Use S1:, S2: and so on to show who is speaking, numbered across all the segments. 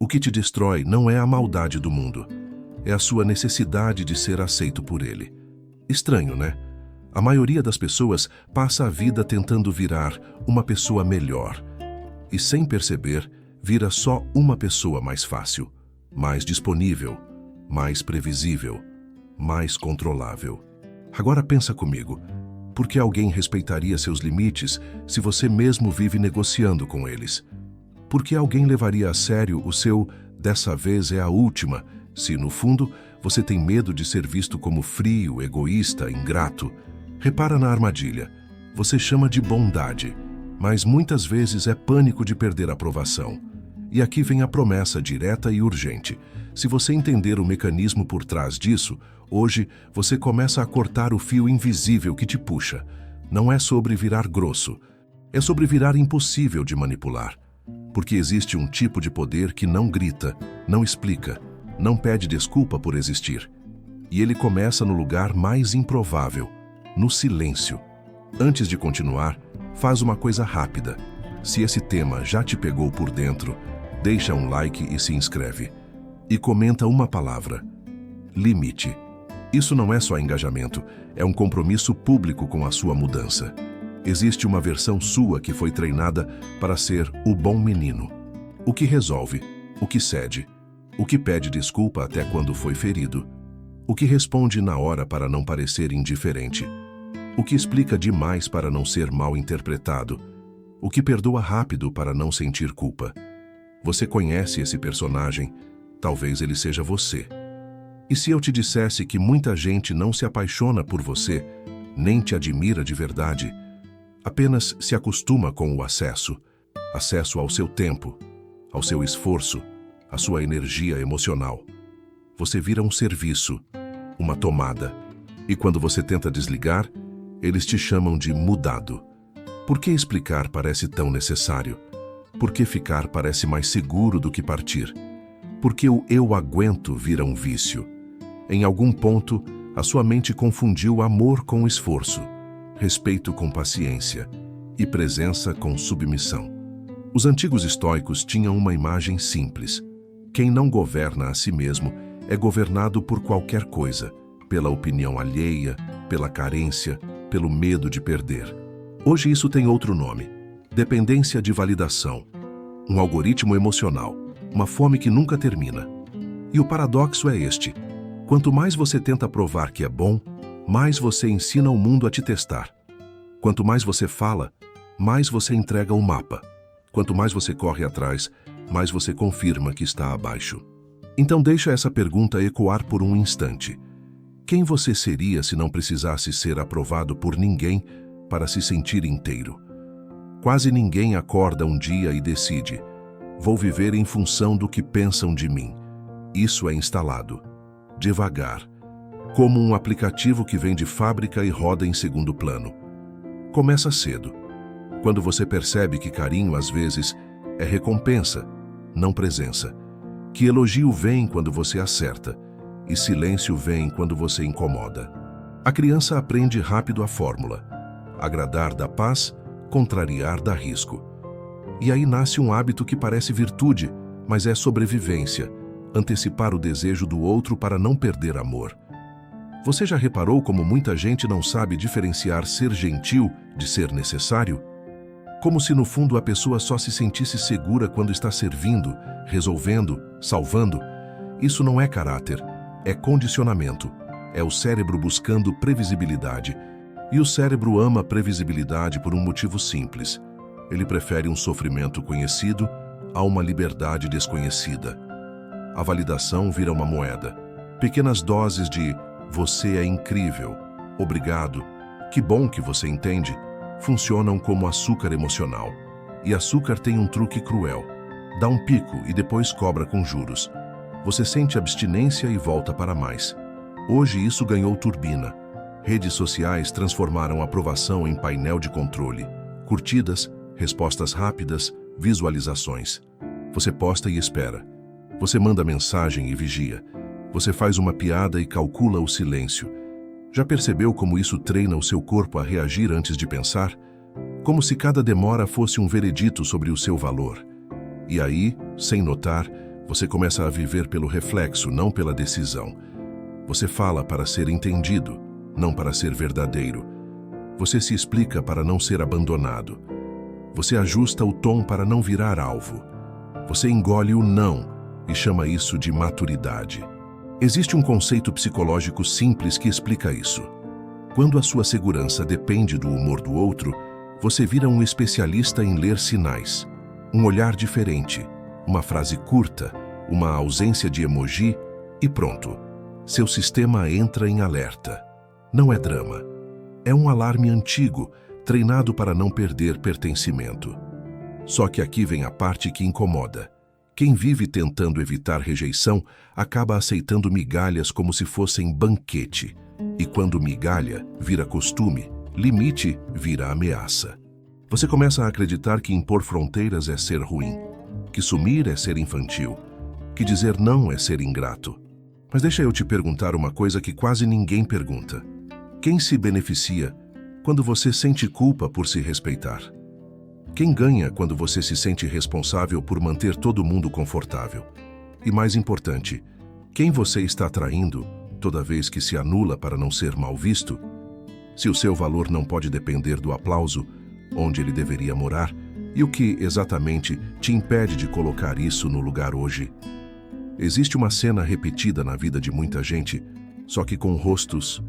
S1: O que te destrói não é a maldade do mundo, é a sua necessidade de ser aceito por ele. Estranho, né? A maioria das pessoas passa a vida tentando virar uma pessoa melhor e, sem perceber, vira só uma pessoa mais fácil, mais disponível, mais previsível, mais controlável. Agora pensa comigo, por que alguém respeitaria seus limites se você mesmo vive negociando com eles? Por que alguém levaria a sério o seu "dessa vez é a última", se, no fundo, você tem medo de ser visto como frio, egoísta, ingrato? Repara na armadilha. Você chama de bondade, mas muitas vezes é pânico de perder a aprovação. E aqui vem a promessa direta e urgente. Se você entender o mecanismo por trás disso, hoje você começa a cortar o fio invisível que te puxa. Não é sobre virar grosso, é sobre virar impossível de manipular. Porque existe um tipo de poder que não grita, não explica, não pede desculpa por existir. E ele começa no lugar mais improvável, no silêncio. Antes de continuar, faz uma coisa rápida. Se esse tema já te pegou por dentro, deixa um like e se inscreve. E comenta uma palavra: limite. Isso não é só engajamento, é um compromisso público com a sua mudança. Existe uma versão sua que foi treinada para ser o bom menino. O que resolve, o que cede, o que pede desculpa até quando foi ferido, o que responde na hora para não parecer indiferente, o que explica demais para não ser mal interpretado, o que perdoa rápido para não sentir culpa. Você conhece esse personagem, talvez ele seja você. E se eu te dissesse que muita gente não se apaixona por você, nem te admira de verdade, apenas se acostuma com o acesso ao seu tempo, ao seu esforço, à sua energia emocional. Você vira um serviço, uma tomada, e quando você tenta desligar, eles te chamam de mudado. Por que explicar parece tão necessário? Por que ficar parece mais seguro do que partir? Por que o "eu aguento" vira um vício? Em algum ponto, a sua mente confundiu amor com esforço, respeito com paciência e presença com submissão. Os antigos estoicos tinham uma imagem simples. Quem não governa a si mesmo é governado por qualquer coisa, pela opinião alheia, pela carência, pelo medo de perder. Hoje isso tem outro nome: dependência de validação, um algoritmo emocional, uma fome que nunca termina. E o paradoxo é este: quanto mais você tenta provar que é bom, mais você ensina o mundo a te testar. Quanto mais você fala, mais você entrega o mapa. Quanto mais você corre atrás, mais você confirma que está abaixo. Então deixa essa pergunta ecoar por um instante. Quem você seria se não precisasse ser aprovado por ninguém para se sentir inteiro? Quase ninguém acorda um dia e decide: vou viver em função do que pensam de mim. Isso é instalado, devagar, como um aplicativo que vem de fábrica e roda em segundo plano. Começa cedo, quando você percebe que carinho às vezes é recompensa, não presença, que elogio vem quando você acerta e silêncio vem quando você incomoda. A criança aprende rápido a fórmula: agradar dá paz, contrariar dá risco. E aí nasce um hábito que parece virtude, mas é sobrevivência: antecipar o desejo do outro para não perder amor. Você já reparou como muita gente não sabe diferenciar ser gentil de ser necessário? Como se no fundo a pessoa só se sentisse segura quando está servindo, resolvendo, salvando. Isso não é caráter, é condicionamento. É o cérebro buscando previsibilidade. E o cérebro ama previsibilidade por um motivo simples: ele prefere um sofrimento conhecido a uma liberdade desconhecida. A validação vira uma moeda. Pequenas doses de "você é incrível", "obrigado", "que bom que você entende", funcionam como açúcar emocional. E açúcar tem um truque cruel: dá um pico e depois cobra com juros. Você sente abstinência e volta para mais. Hoje isso ganhou turbina. Redes sociais transformaram a aprovação em painel de controle. Curtidas, respostas rápidas, visualizações. Você posta e espera. Você manda mensagem e vigia. Você faz uma piada e calcula o silêncio. Já percebeu como isso treina o seu corpo a reagir antes de pensar? Como se cada demora fosse um veredito sobre o seu valor. E aí, sem notar, Você começa a viver pelo reflexo, não pela decisão. Você fala para ser entendido, não para ser verdadeiro. Você se explica para não ser abandonado. Você ajusta o tom para não virar alvo. Você engole o não e chama isso de maturidade. Existe um conceito psicológico simples que explica isso. Quando a sua segurança depende do humor do outro, você vira um especialista em ler sinais. Um olhar diferente, uma frase curta, uma ausência de emoji e pronto. Seu sistema entra em alerta. Não é drama. É um alarme antigo, treinado para não perder pertencimento. Só que aqui vem a parte que incomoda. Quem vive tentando evitar rejeição acaba aceitando migalhas como se fossem banquete. E quando migalha vira costume, limite vira ameaça. Você começa a acreditar que impor fronteiras é ser ruim, que sumir é ser infantil, que dizer não é ser ingrato. Mas deixa eu te perguntar uma coisa que quase ninguém pergunta. Quem se beneficia quando você sente culpa por se respeitar? Quem ganha quando você se sente responsável por manter todo mundo confortável? E mais importante, quem você está atraindo toda vez que se anula para não ser mal visto? Se o seu valor não pode depender do aplauso, onde ele deveria morar, e o que exatamente te impede de colocar isso no lugar hoje? Existe uma cena repetida na vida de muita gente, só que com rostos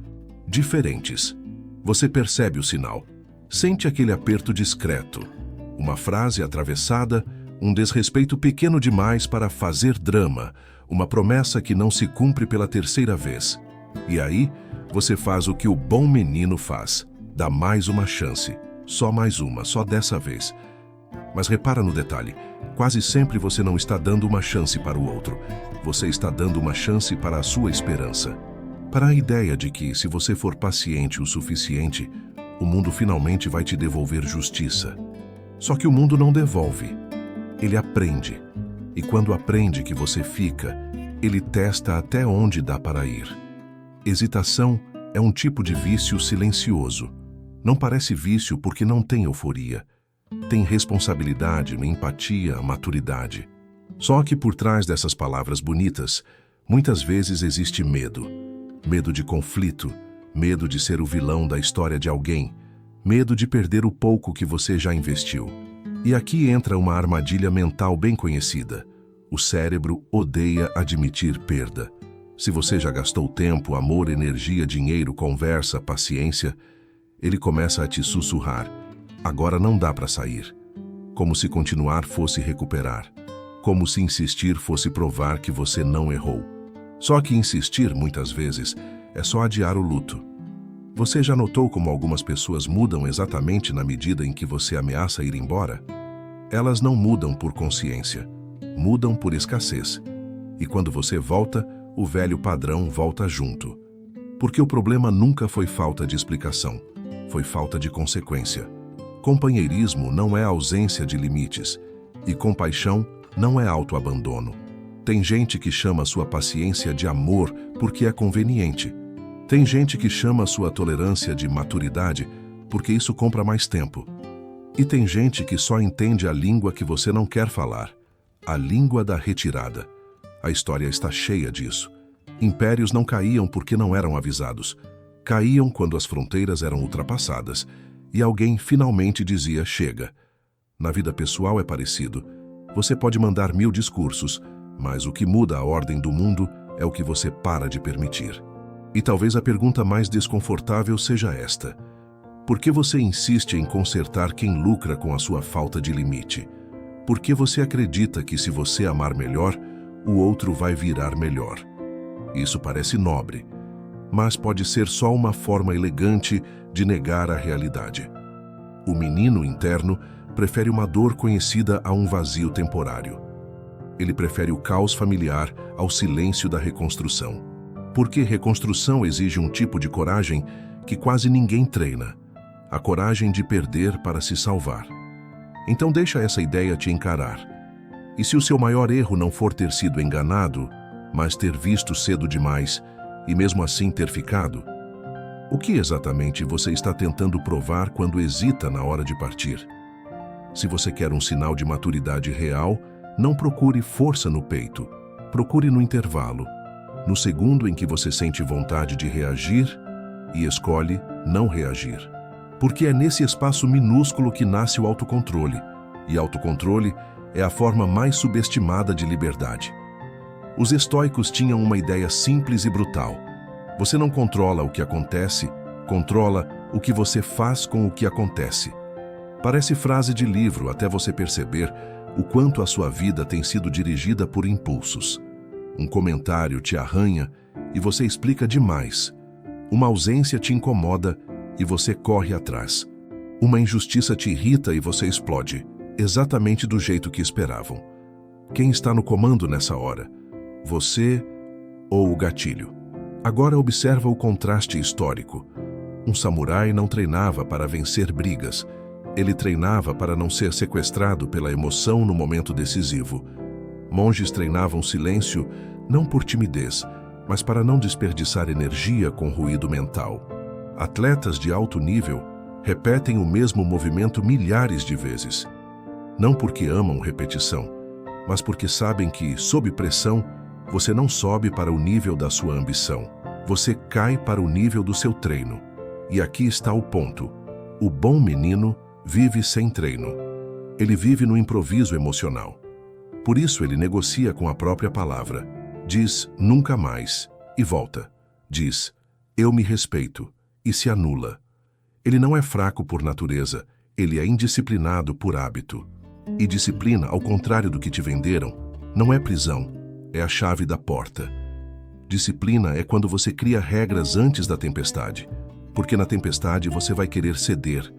S1: diferentes. Você percebe o sinal, sente aquele aperto discreto, uma frase atravessada, um desrespeito pequeno demais para fazer drama, uma promessa que não se cumpre pela terceira vez. E aí, você faz o que o bom menino faz, dá mais uma chance, só mais uma, só dessa vez. Mas repara no detalhe, quase sempre você não está dando uma chance para o outro, você está dando uma chance para a sua esperança. Para a ideia de que, se você for paciente o suficiente, o mundo finalmente vai te devolver justiça. Só que o mundo não devolve, ele aprende. E quando aprende que você fica, ele testa até onde dá para ir. Hesitação é um tipo de vício silencioso. Não parece vício porque não tem euforia. Tem responsabilidade, empatia, maturidade. Só que por trás dessas palavras bonitas, muitas vezes existe medo. Medo de conflito, medo de ser o vilão da história de alguém, medo de perder o pouco que você já investiu. E aqui entra uma armadilha mental bem conhecida. O cérebro odeia admitir perda. Se você já gastou tempo, amor, energia, dinheiro, conversa, paciência, ele começa a te sussurrar. Agora não dá para sair. Como se continuar fosse recuperar. Como se insistir fosse provar que você não errou. Só que insistir, muitas vezes, é só adiar o luto. Você já notou como algumas pessoas mudam exatamente na medida em que você ameaça ir embora? Elas não mudam por consciência, mudam por escassez. E quando você volta, o velho padrão volta junto. Porque o problema nunca foi falta de explicação, foi falta de consequência. Companheirismo não é ausência de limites, e compaixão não é autoabandono. Tem gente que chama sua paciência de amor porque é conveniente. Tem gente que chama sua tolerância de maturidade porque isso compra mais tempo. E tem gente que só entende a língua que você não quer falar, a língua da retirada. A história está cheia disso. Impérios não caíam porque não eram avisados. Caíam quando as fronteiras eram ultrapassadas e alguém finalmente dizia chega. Na vida pessoal é parecido. Você pode mandar 1000 discursos, mas o que muda a ordem do mundo é o que você para de permitir. E talvez a pergunta mais desconfortável seja esta. Por que você insiste em consertar quem lucra com a sua falta de limite? Por que você acredita que se você amar melhor, o outro vai virar melhor? Isso parece nobre, mas pode ser só uma forma elegante de negar a realidade. O menino interno prefere uma dor conhecida a um vazio temporário. Ele prefere o caos familiar ao silêncio da reconstrução. Porque reconstrução exige um tipo de coragem que quase ninguém treina. A coragem de perder para se salvar. Então deixa essa ideia te encarar. E se o seu maior erro não for ter sido enganado, mas ter visto cedo demais e mesmo assim ter ficado? O que exatamente você está tentando provar quando hesita na hora de partir? Se você quer um sinal de maturidade real, Não procure força no peito. Procure no intervalo, no segundo em que você sente vontade de reagir e escolhe não reagir. Porque é nesse espaço minúsculo que nasce o autocontrole, e autocontrole é a forma mais subestimada de liberdade. Os estoicos tinham uma ideia simples e brutal. Você não controla o que acontece, controla o que você faz com o que acontece. Parece frase de livro até você perceber o quanto a sua vida tem sido dirigida por impulsos. Um comentário te arranha e você explica demais. Uma ausência te incomoda e você corre atrás. Uma injustiça te irrita e você explode, exatamente do jeito que esperavam. Quem está no comando nessa hora? Você ou o gatilho? Agora observa o contraste histórico. Um samurai não treinava para vencer brigas. Ele treinava para não ser sequestrado pela emoção no momento decisivo. Monges treinavam silêncio não por timidez, mas para não desperdiçar energia com ruído mental. Atletas de alto nível repetem o mesmo movimento milhares de vezes. Não porque amam repetição, mas porque sabem que, sob pressão, você não sobe para o nível da sua ambição. Você cai para o nível do seu treino. E aqui está o ponto. O bom menino vive sem treino. Ele vive no improviso emocional. Por isso ele negocia com a própria palavra. Diz, nunca mais, e volta. Diz, eu me respeito, e se anula. Ele não é fraco por natureza, ele é indisciplinado por hábito. E disciplina, ao contrário do que te venderam, não é prisão, é a chave da porta. Disciplina é quando você cria regras antes da tempestade, porque na tempestade você vai querer ceder,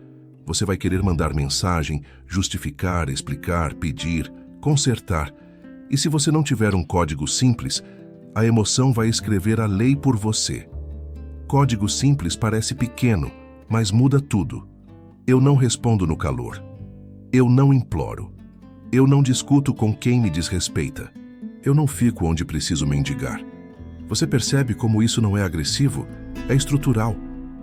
S1: você vai querer mandar mensagem, justificar, explicar, pedir, consertar. E se você não tiver um código simples, a emoção vai escrever a lei por você. Código simples parece pequeno, mas muda tudo. Eu não respondo no calor. Eu não imploro. Eu não discuto com quem me desrespeita. Eu não fico onde preciso mendigar. Você percebe como isso não é agressivo? É estrutural.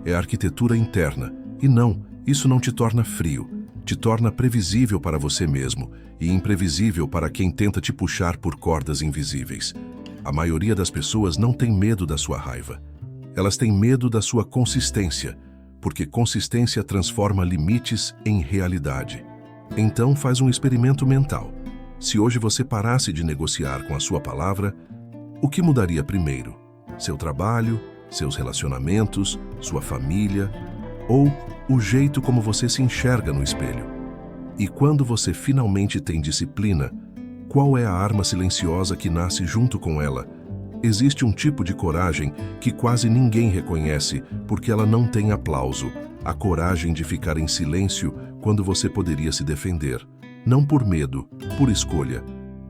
S1: É arquitetura interna. E não, isso não te torna frio. Te torna previsível para você mesmo e imprevisível para quem tenta te puxar por cordas invisíveis. A maioria das pessoas não tem medo da sua raiva. Elas têm medo da sua consistência, porque consistência transforma limites em realidade. Então faz um experimento mental. Se hoje você parasse de negociar com a sua palavra, o que mudaria primeiro? Seu trabalho, seus relacionamentos, sua família ou o jeito como você se enxerga no espelho? E quando você finalmente tem disciplina, qual é a arma silenciosa que nasce junto com ela? Existe um tipo de coragem que quase ninguém reconhece porque ela não tem aplauso. A coragem de ficar em silêncio quando você poderia se defender. Não por medo, por escolha.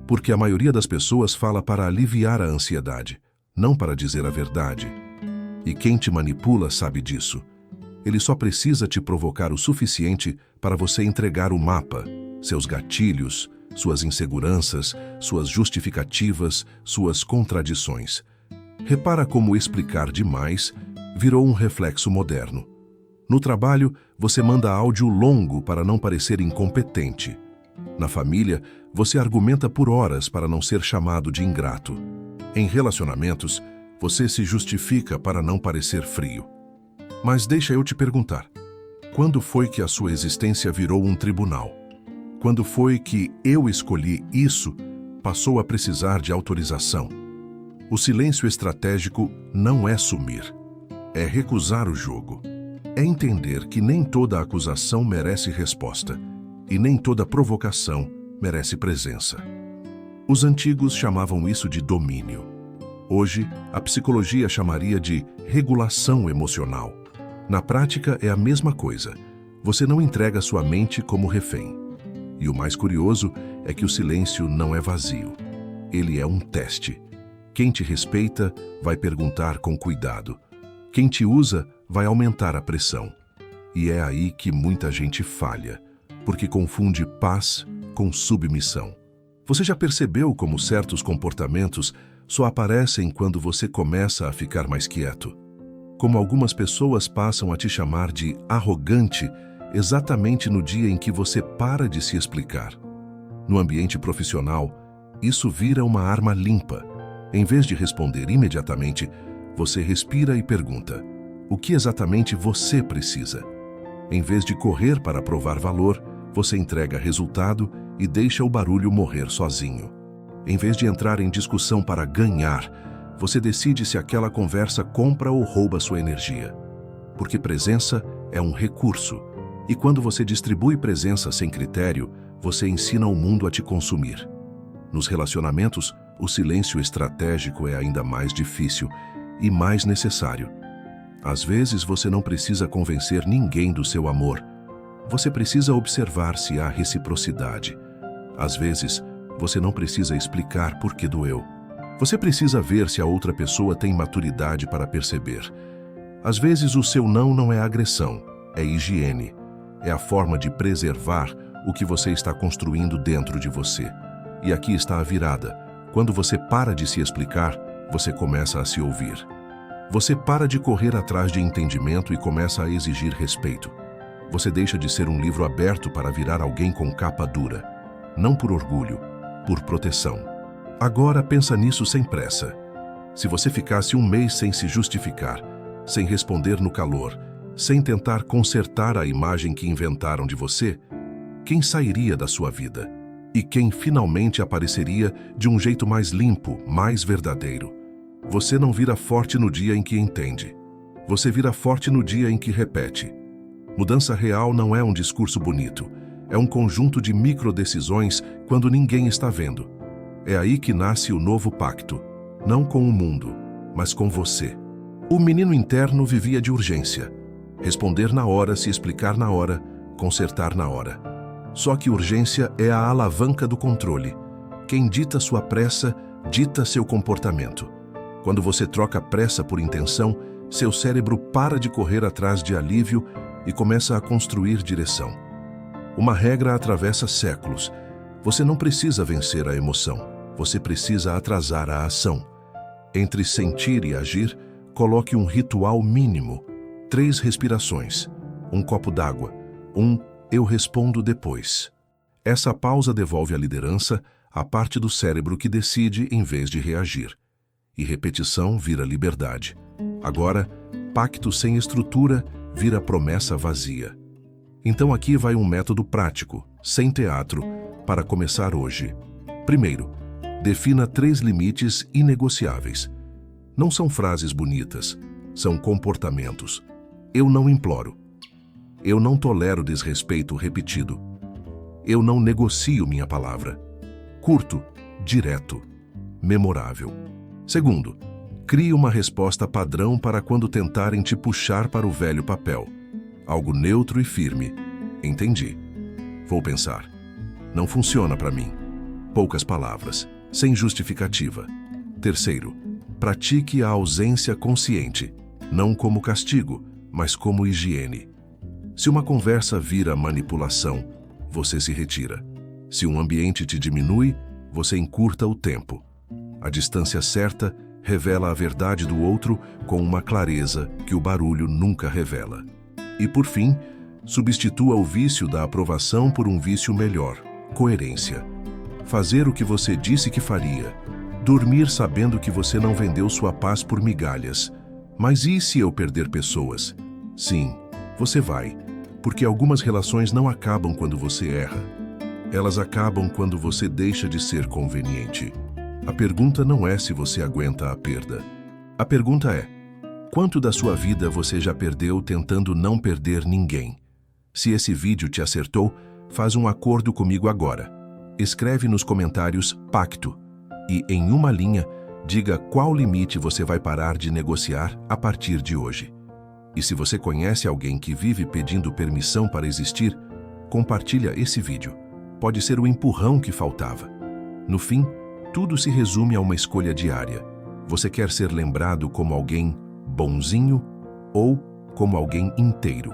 S1: Porque a maioria das pessoas fala para aliviar a ansiedade, não para dizer a verdade. E quem te manipula sabe disso. Ele só precisa te provocar o suficiente para você entregar o mapa, seus gatilhos, suas inseguranças, suas justificativas, suas contradições. Repara como explicar demais virou um reflexo moderno. No trabalho, você manda áudio longo para não parecer incompetente. Na família, você argumenta por horas para não ser chamado de ingrato. Em relacionamentos, você se justifica para não parecer frio. Mas deixa eu te perguntar, quando foi que a sua existência virou um tribunal? Quando foi que eu escolhi isso passou a precisar de autorização? O silêncio estratégico não é sumir, é recusar o jogo. É entender que nem toda acusação merece resposta e nem toda provocação merece presença. Os antigos chamavam isso de domínio. Hoje, a psicologia chamaria de regulação emocional. Na prática, é a mesma coisa. Você não entrega sua mente como refém. E o mais curioso é que o silêncio não é vazio. Ele é um teste. Quem te respeita vai perguntar com cuidado. Quem te usa vai aumentar a pressão. E é aí que muita gente falha, porque confunde paz com submissão. Você já percebeu como certos comportamentos só aparecem quando você começa a ficar mais quieto? Como algumas pessoas passam a te chamar de arrogante exatamente no dia em que você para de se explicar. No ambiente profissional, isso vira uma arma limpa. Em vez de responder imediatamente, você respira e pergunta: o que exatamente você precisa? Em vez de correr para provar valor, você entrega resultado e deixa o barulho morrer sozinho. Em vez de entrar em discussão para ganhar, você decide se aquela conversa compra ou rouba sua energia. Porque presença é um recurso, e quando você distribui presença sem critério, você ensina o mundo a te consumir. Nos relacionamentos, o silêncio estratégico é ainda mais difícil e mais necessário. Às vezes você não precisa convencer ninguém do seu amor. Você precisa observar se há reciprocidade. Às vezes, você não precisa explicar por que doeu. Você precisa ver se a outra pessoa tem maturidade para perceber. Às vezes o seu não é agressão, é higiene. É a forma de preservar o que você está construindo dentro de você. E aqui está a virada. Quando você para de se explicar, você começa a se ouvir. Você para de correr atrás de entendimento e começa a exigir respeito. Você deixa de ser um livro aberto para virar alguém com capa dura. Não por orgulho, por proteção. Agora pensa nisso sem pressa. Se você ficasse um mês sem se justificar, sem responder no calor, sem tentar consertar a imagem que inventaram de você, quem sairia da sua vida? E quem finalmente apareceria de um jeito mais limpo, mais verdadeiro? Você não vira forte no dia em que entende. Você vira forte no dia em que repete. Mudança real não é um discurso bonito. É um conjunto de microdecisões quando ninguém está vendo. É aí que nasce o novo pacto. Não com o mundo, mas com você. O menino interno vivia de urgência. Responder na hora, se explicar na hora, consertar na hora. Só que urgência é a alavanca do controle. Quem dita sua pressa, dita seu comportamento. Quando você troca pressa por intenção, seu cérebro para de correr atrás de alívio e começa a construir direção. Uma regra atravessa séculos. Você não precisa vencer a emoção, você precisa atrasar a ação. Entre sentir e agir, coloque um ritual mínimo. 3 respirações, um copo d'água, eu respondo depois. Essa pausa devolve à liderança a parte do cérebro que decide em vez de reagir. E repetição vira liberdade. Agora, pacto sem estrutura vira promessa vazia. Então aqui vai um método prático, sem teatro, para começar hoje. Primeiro, defina 3 limites inegociáveis. Não são frases bonitas, são comportamentos. Eu não imploro. Eu não tolero desrespeito repetido. Eu não negocio minha palavra. Curto, direto, memorável. Segundo, crie uma resposta padrão para quando tentarem te puxar para o velho papel. Algo neutro e firme. Entendi. Vou pensar. Não funciona para mim. Poucas palavras, sem justificativa. Terceiro, pratique a ausência consciente, não como castigo, mas como higiene. Se uma conversa vira manipulação, você se retira. Se um ambiente te diminui, você encurta o tempo. A distância certa revela a verdade do outro com uma clareza que o barulho nunca revela. E por fim, substitua o vício da aprovação por um vício melhor, coerência. Fazer o que você disse que faria. Dormir sabendo que você não vendeu sua paz por migalhas. Mas e se eu perder pessoas? Sim, você vai, porque algumas relações não acabam quando você erra. Elas acabam quando você deixa de ser conveniente. A pergunta não é se você aguenta a perda. A pergunta é: quanto da sua vida você já perdeu tentando não perder ninguém? Se esse vídeo te acertou, faz um acordo comigo agora. Escreve nos comentários pacto e, em uma linha, diga qual limite você vai parar de negociar a partir de hoje. E se você conhece alguém que vive pedindo permissão para existir, compartilha esse vídeo. Pode ser o empurrão que faltava. No fim, tudo se resume a uma escolha diária. Você quer ser lembrado como alguém bonzinho ou como alguém inteiro?